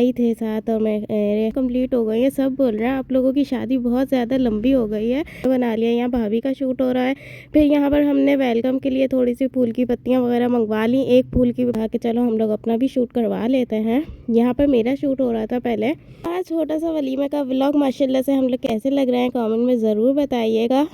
भाई थे साथ और मैं कंप्लीट हो गई है। सब बोल रहे हैं आप लोगों की शादी बहुत ज़्यादा लंबी हो गई है। बना लिया, यहाँ भाभी का शूट हो रहा है। फिर यहाँ पर हमने वेलकम के लिए थोड़ी सी फूल की पत्तियाँ वगैरह मंगवा ली। एक फूल की बना के चलो हम लोग अपना भी शूट करवा लेते हैं। यहाँ पर मेरा शूट हो रहा था पहले। आज छोटा सा वलीमे का व्लॉग माशाल्लाह से हम लोग कैसे लग रहे हैं कमेंट में ज़रूर बताइएगा।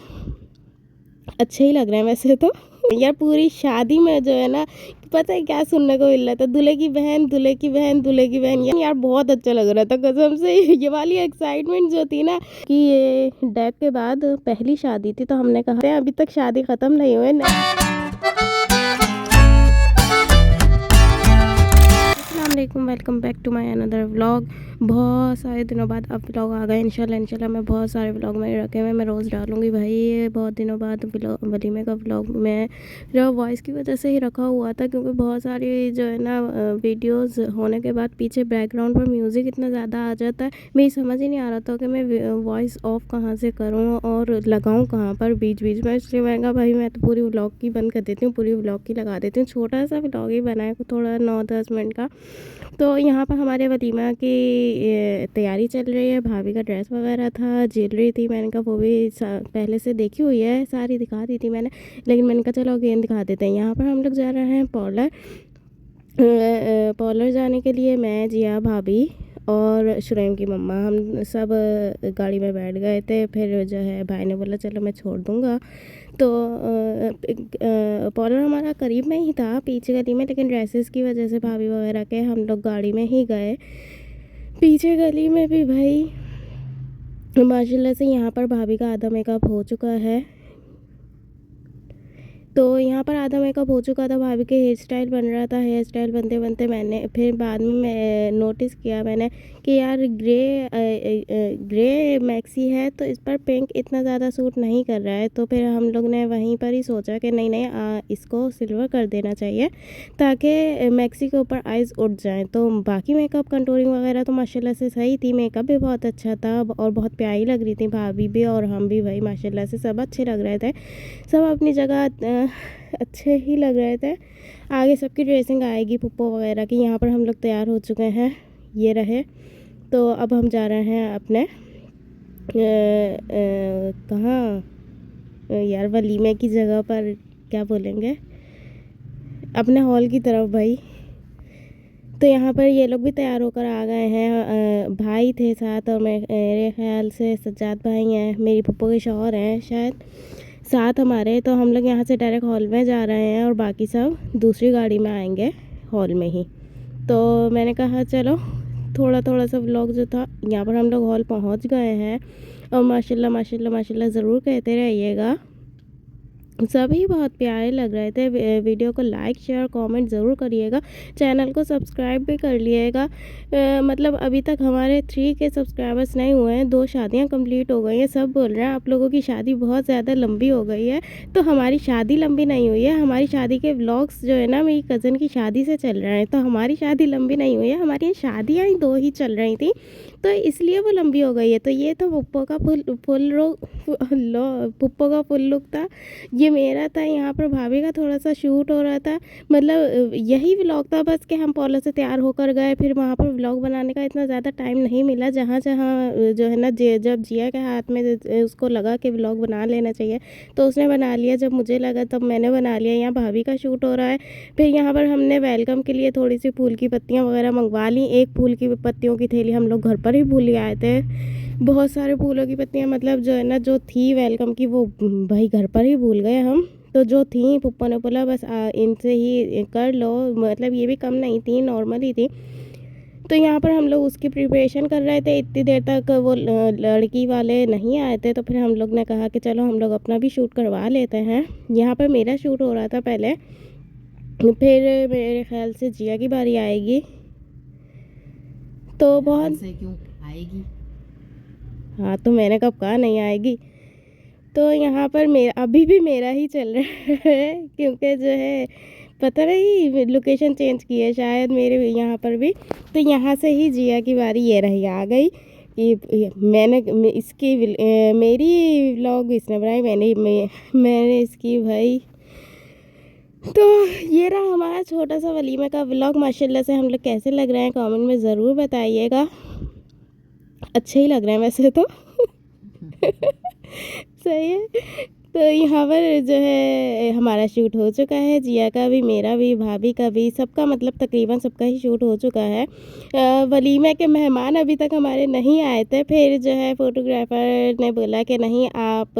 अच्छे ही लग रहे हैं वैसे तो। यार पूरी शादी में जो है ना, पता है क्या सुनने को मिल रहा था, दूल्हे की बहन दूल्हे की बहन दूल्हे की बहन। यार बहुत अच्छा लग रहा था कसम से। ये वाली एक्साइटमेंट जो थी ना कि ये डेक के बाद पहली शादी थी, तो हमने कहा अभी तक शादी खत्म नहीं हुई। अस्सलामुअलैकुम, welcome back to my another vlog. बहुत सारे दिनों बाद अब व्लॉग आ गए। इंशाल्लाह मैं बहुत सारे व्लॉग मेरे रखे हुए मैं रोज़ डालूंगी भाई। ये बहुत दिनों बाद वलीमे का व्लॉग मैं वॉइस की वजह से ही रखा हुआ था, क्योंकि बहुत सारी जो है ना वीडियोस होने के बाद पीछे बैकग्राउंड पर म्यूज़िक इतना ज़्यादा आ जाता है, मेरी समझ ही नहीं आ रहा था कि मैं वॉइस ऑफ कहाँ से करूँ और लगाऊँ कहाँ पर बीच बीच में। इसलिए मैं कहा भाई मैं तो पूरी व्लॉग की बंद कर देती हूँ, पूरी व्लॉग की लगा देती हूँ। छोटा सा व्लॉग ही बनाया थोड़ा 9-10 मिनट का। तो यहाँ पर हमारे वलीमा की तैयारी चल रही है। भाभी का ड्रेस वगैरह था, ज्वेलरी थी, मैंने कहा वो भी पहले से देखी हुई है, सारी दिखा दी थी मैंने, लेकिन मैंने कहा चलो अगेन दिखा देते हैं। यहाँ पर हम लोग जा रहे हैं पार्लर। पार्लर जाने के लिए मैं, जिया भाभी और शुरैम की मम्मा हम सब गाड़ी में बैठ गए थे। फिर जो है भाई ने बोला चलो मैं छोड़ दूँगा। तो पार्लर हमारा करीब में ही था, पीछे गली में, लेकिन ड्रेसेस की वजह से भाभी वगैरह के हम लोग गाड़ी में ही गए। पीछे गली में भी भाई माशाल्लाह से यहाँ पर भाभी का आधा मेकअप हो चुका है। तो यहाँ पर आधा मेकअप हो चुका था, भाभी के हेयर स्टाइल बन रहा था। हेयर स्टाइल बनते बनते मैंने फिर बाद में मैं नोटिस किया मैंने कि यार ग्रे मैक्सी है तो इस पर पिंक इतना ज़्यादा सूट नहीं कर रहा है। तो फिर हम लोग ने वहीं पर ही सोचा कि नहीं इसको सिल्वर कर देना चाहिए ताकि मैक्सी के ऊपर आइज़ उठ जाएँ। तो बाकी मेकअप कंटूरिंग वगैरह तो माशाल्लाह से सही थी, मेकअप भी बहुत अच्छा था और बहुत प्यारी लग रही थी भाभी भी और हम भी भाई माशाल्लाह से सब अच्छे लग रहे थे। सब अपनी जगह अच्छे ही लग रहे थे। आगे सबकी ड्रेसिंग आएगी पुप्पो वगैरह की। यहाँ पर हम लोग तैयार हो चुके हैं, ये रहे। तो अब हम जा रहे हैं अपने कहाँ यार वलीमे की जगह पर, क्या बोलेंगे, अपने हॉल की तरफ भाई। तो यहाँ पर ये लोग भी तैयार होकर आ गए हैं। भाई थे साथ और मेरे ख्याल से सज्जाद भाई हैं, मेरी पुप्पो के शौहर हैं शायद साथ हमारे। तो हम लोग यहाँ से डायरेक्ट हॉल में जा रहे हैं और बाकी सब दूसरी गाड़ी में आएंगे हॉल में ही। तो मैंने कहा चलो थोड़ा थोड़ा सा व्लॉग जो था, यहाँ पर हम लोग हॉल पहुँच गए हैं और माशाल्लाह माशाल्लाह माशाल्लाह ज़रूर कहते रहिएगा। सभी बहुत प्यारे लग रहे थे। वीडियो को लाइक शेयर कमेंट ज़रूर करिएगा, चैनल को सब्सक्राइब भी कर लिएगा। मतलब अभी तक हमारे 3 के सब्सक्राइबर्स नहीं हुए हैं, 2 शादियां कंप्लीट हो गई हैं। सब बोल रहे हैं आप लोगों की शादी बहुत ज़्यादा लंबी हो गई है, तो हमारी शादी लंबी नहीं हुई है। हमारी शादी के व्लॉग्स जो है ना मेरी कज़न की शादी से चल रहे हैं, तो हमारी शादी लंबी नहीं हुई है। हमारी शादियाँ ही 2 ही चल रही थी, तो इसलिए वो लंबी हो गई है। तो ये तो पुप्पो का पुप्पो का फुल लुक था, ये मेरा था। यहाँ पर भाभी का थोड़ा सा शूट हो रहा था। मतलब यही व्लॉग था बस कि हम पार्लर से तैयार होकर गए। फिर वहाँ पर व्लॉग बनाने का इतना ज़्यादा टाइम नहीं मिला। जहाँ जहाँ जो है ना जब जिया के हाथ में उसको लगा कि व्लॉग बना लेना चाहिए तो उसने बना लिया, जब मुझे लगा तब मैंने बना लिया। यहाँ भाभी का शूट हो रहा है। फिर यहाँ पर हमने वेलकम के लिए थोड़ी सी फूल की पत्तियाँ वगैरह मंगवा ली। एक फूल की पत्तियों की थैली हम लोग घर पर ही भूल आए थे। बहुत सारे फूलों की पत्तियाँ मतलब जो है ना जो थी वेलकम की वो भाई घर पर ही भूल गए हम। तो जो थी पप्पा ने बोला बस इनसे ही कर लो, मतलब ये भी कम नहीं थी, नॉर्मल ही थी। तो यहाँ पर हम लोग उसकी प्रिपरेशन कर रहे थे। इतनी देर तक वो लड़की वाले नहीं आए थे, तो फिर हम लोग ने कहा कि चलो हम लोग अपना भी शूट करवा लेते हैं। यहाँ पर मेरा शूट हो रहा था पहले, फिर मेरे ख्याल से जिया की बारी आएगी। तो बहुत से क्यों आएगी? हाँ, तो मैंने कब कहा नहीं आएगी। तो यहाँ पर मेरा अभी भी मेरा ही चल रहा है, क्योंकि जो है पता नहीं लोकेशन चेंज की है शायद मेरे यहाँ पर भी। तो यहाँ से ही जिया की बारी ये रही आ गई कि इसकी मेरी व्लॉग इसने बनाई, मैंने इसकी भाई तो ये रहा हमारा छोटा सा वलीमे का व्लॉग। माशाल्लाह से हम लोग कैसे लग रहे हैं कमेंट में ज़रूर बताइएगा। अच्छे ही लग रहे हैं वैसे तो। सही है। तो यहाँ पर जो है हमारा शूट हो चुका है, जिया का भी, मेरा भी, भाभी का भी, सबका मतलब तकरीबन सबका ही शूट हो चुका है। वलीमे के मेहमान अभी तक हमारे नहीं आए थे। फिर जो है फ़ोटोग्राफ़र ने बोला कि नहीं आप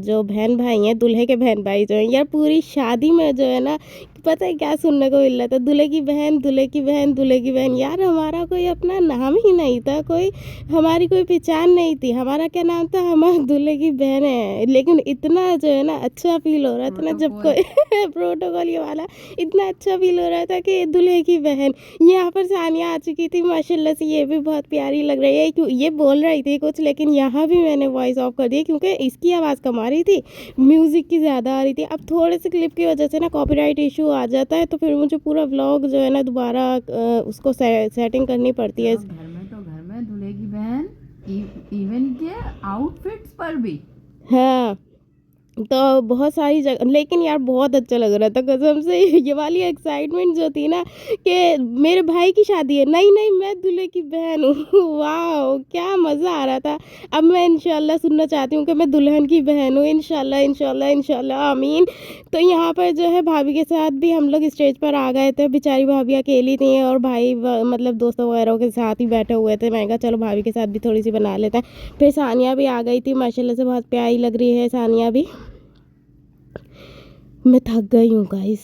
जो बहन भाई हैं, दूल्हे के बहन भाई जो हैं, यार पूरी शादी में जो है ना पता है क्या सुनने को मिल रहा था, दूल्हे की बहन, दूल्हे की बहन, दूल्हे की बहन। यार हमारा कोई अपना नाम ही नहीं था, कोई हमारी कोई पहचान नहीं थी। हमारा क्या नाम था, हमारा दूल्हे की बहन है। लेकिन इतना जो है ना अच्छा फील हो रहा था ना जब कोई प्रोटोकॉल ये वाला, इतना अच्छा फील हो रहा था कि दूल्हे की बहन। यहाँ पर सानिया आ चुकी थी माशाल्लाह से, ये भी बहुत प्यारी लग रही है। क्यों ये बोल रही थी कुछ, लेकिन यहाँ भी मैंने वॉइस ऑफ कर दिया क्योंकि इसकी आवाज़ कम आ रही थी, म्यूज़िक की ज़्यादा आ रही थी। अब थोड़े से क्लिप की वजह से ना कॉपीराइट इशू आ जाता है, तो फिर मुझे पूरा व्लॉग जो है ना दोबारा उसको सेटिंग करनी पड़ती है। घर में दूल्हे की बहन इवन के आउटफिट्स पर भी। हाँ, तो बहुत सारी जगह, लेकिन यार बहुत अच्छा लग रहा था कसम से। ये वाली एक्साइटमेंट जो थी ना कि मेरे भाई की शादी है, नहीं नहीं मैं दूल्हे की बहन हूँ। वाह क्या मज़ा आ रहा था। अब मैं इंशाल्लाह सुनना चाहती हूँ कि मैं दुल्हन की बहन हूँ। इंशाल्लाह इंशाल्लाह इंशाल्लाह आमीन। तो यहाँ पर जो है भाभी के साथ भी हम लोग स्टेज पर आ गए थे। बेचारी भाभी अकेली थी और भाई मतलब दोस्तों वगैरह के साथ ही बैठे हुए थे। मैं कहा चलो भाभी के साथ भी थोड़ी सी बना लेते हैं। फिर सानिया भी आ गई थी, माशाल्लाह से बहुत प्यारी लग रही है सानिया भी। मैं थक गई हूँ गाइस।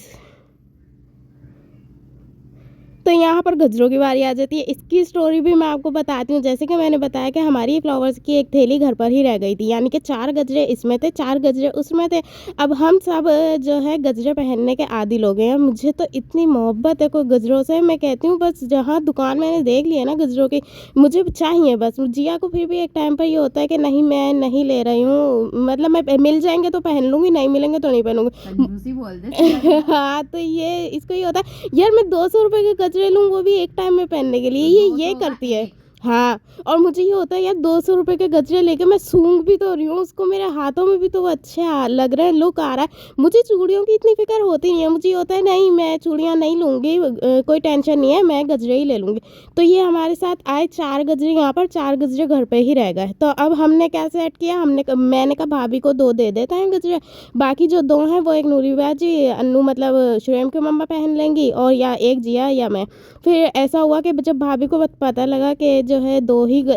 तो यहाँ पर गजरों की बारी आ जाती है। इसकी स्टोरी भी मैं आपको बताती हूँ। जैसे कि मैंने बताया कि हमारी फ्लावर्स की एक थैली घर पर ही रह गई थी, यानी कि 4 गजरे इसमें थे, 4 गजरे उसमें थे। अब हम सब जो है गजरे पहनने के आदी लोग हैं। मुझे तो इतनी मोहब्बत है कोई गजरों से, मैं कहती हूँ बस जहाँ दुकान मैंने देख ली है ना गजरों की, मुझे चाहिए बस। जिया को फिर भी एक टाइम पर ये होता है कि नहीं मैं नहीं ले रही हूँ, मतलब मैं मिल जाएंगे तो पहन लूँगी, नहीं मिलेंगे तो नहीं पहनूंगी। बोल दे। हाँ तो ये इसको ही होता है यार। मैं 200 रुपये के गजरे लूँ वो भी एक टाइम में पहनने के लिए, ये करती है। हाँ, और मुझे ये होता है यार 200 रुपये के गजरे लेके मैं सूंघ भी तो रही हूँ उसको, मेरे हाथों में भी तो वो अच्छे लग रहे हैं, लुक आ रहा है। मुझे चूड़ियों की इतनी फिक्र होती नहीं है, मुझे ये होता है नहीं मैं चूड़ियाँ नहीं लूँगी, कोई टेंशन नहीं है, मैं गजरे ही ले लूँगी। तो ये हमारे साथ आए 4 गजरे, यहाँ पर 4 गजरे घर पे ही रह गए। तो अब हमने क्या सेट किया, मैंने कहा भाभी को 2 दे देते हैं गजरे, बाकी जो 2 हैं वो एक नूरी बाजी अन्नू मतलब शुरेम की मम्मा पहन लेंगी, और या एक जिया या मैं। फिर ऐसा हुआ कि जब भाभी को पता लगा कि जो है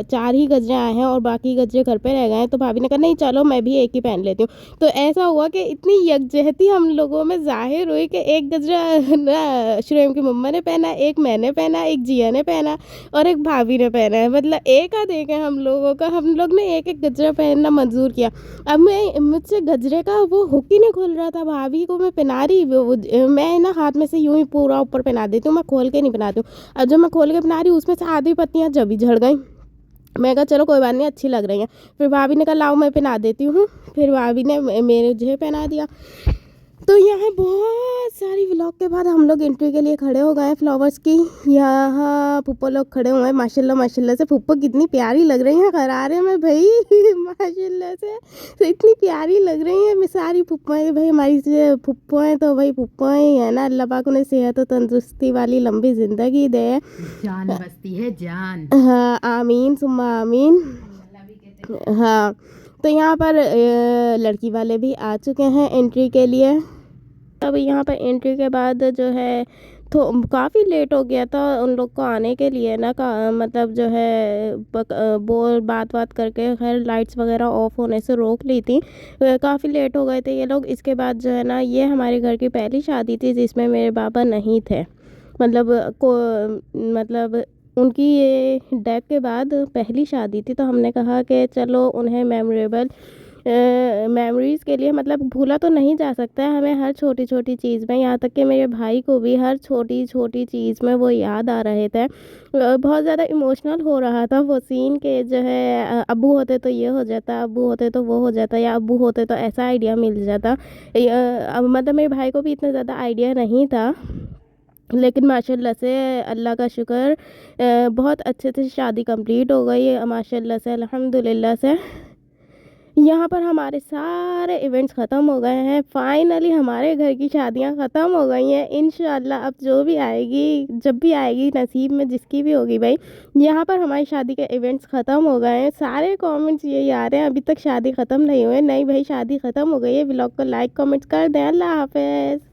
4 ही गजरे आए हैं और बाकी गजरे घर पे रह गए हैं, तो भाभी ने कहा नहीं चलो मैं भी एक ही पहन लेती हूँ। तो ऐसा हुआ कि इतनी यकजहती हम लोगों में जाहिर हुई कि एक गजरा ना शुरेम की मम्मा ने पहना, एक मैंने पहना, एक जिया ने पहना और एक भाभी ने पहना है। मतलब एक आध एक है हम लोगों का, हम लोग ने एक एक गजरा पहनना मंजूर किया। अब मुझसे गजरे का वो हुक ही नहीं खुल रहा था। भाभी को मैं पहना रही, मैं ना हाथ में से यूं ही पूरा ऊपर पहना देती हूँ, मैं खोल के नहीं पहनाती हूँ। अब जब मैं खोल के पहना रही हूँ उसमें से आधी पत्तियाँ जब ही झड़ गई। मैं कहा चलो कोई बात नहीं, अच्छी लग रही हैं। फिर भाभी ने कहा लाओ मैं पहना देती हूँ, फिर भाभी ने मेरे मुझे पहना दिया। तो यहाँ बहुत सारी व्लॉग के बाद हम लोग एंट्री के लिए खड़े हो गए हैं फ्लावर्स की। यहाँ फुप्पो लोग खड़े हुए हैं, माशाल्लाह माशाल्लाह से फुप्पो कितनी प्यारी लग रही हैं करारे में भाई। माशाल्लाह से तो इतनी प्यारी लग रही हैं। मैं सारी फुप्पो हैं भाई, हमारी से फुप्पो हैं तो भाई फुप्पो ही है ना। अल्लाह पाक उन्हें सेहत और तंदुरुस्ती वाली लंबी ज़िंदगी दे। जान बसती है जान। हाँ आमीन सुम्मा आमीन। हाँ, तो यहाँ पर लड़की वाले भी आ चुके हैं एंट्री के लिए। अब यहाँ पर एंट्री के बाद जो है तो काफ़ी लेट हो गया था उन लोग को आने के लिए ना, मतलब जो है बोल बात करके खैर लाइट्स वगैरह ऑफ होने से रोक ली थी। काफ़ी लेट हो गए थे ये लोग। इसके बाद जो है ना ये हमारे घर की पहली शादी थी जिसमें मेरे पापा नहीं थे, मतलब उनकी ये डेथ के बाद पहली शादी थी। तो हमने कहा कि चलो उन्हें मेमोरेबल मेमोरीज़ के लिए, मतलब भूला तो नहीं जा सकता है हमें हर छोटी छोटी चीज़ में, यहाँ तक कि मेरे भाई को भी हर छोटी छोटी चीज़ में वो याद आ रहे थे। बहुत ज़्यादा इमोशनल हो रहा था वो सीन के जो है अब्बू होते तो ये हो जाता, अब्बू होते तो वो हो जाता, या अब्बू होते तो ऐसा आइडिया मिल जाता। मतलब मेरे भाई को भी इतना ज़्यादा आइडिया नहीं था, लेकिन माशाल्लाह से अल्लाह का शुक्र बहुत अच्छे से शादी कंप्लीट हो गई माशाल्लाह से अल्हम्दुलिल्लाह से। यहाँ पर हमारे सारे इवेंट्स ख़त्म हो गए हैं। फाइनली हमारे घर की शादियाँ ख़त्म हो गई हैं। इंशाल्लाह अब जो भी आएगी, जब भी आएगी, नसीब में जिसकी भी होगी भाई। यहाँ पर हमारी शादी के इवेंट्स ख़त्म हो गए हैं। सारे कमेंट्स यही आ रहे हैं, अभी तक शादी ख़त्म नहीं हुए। नहीं भाई, शादी ख़त्म हो गई है। व्लॉग को लाइक कमेंट्स कर दें। अल्लाह हाफ़िज़।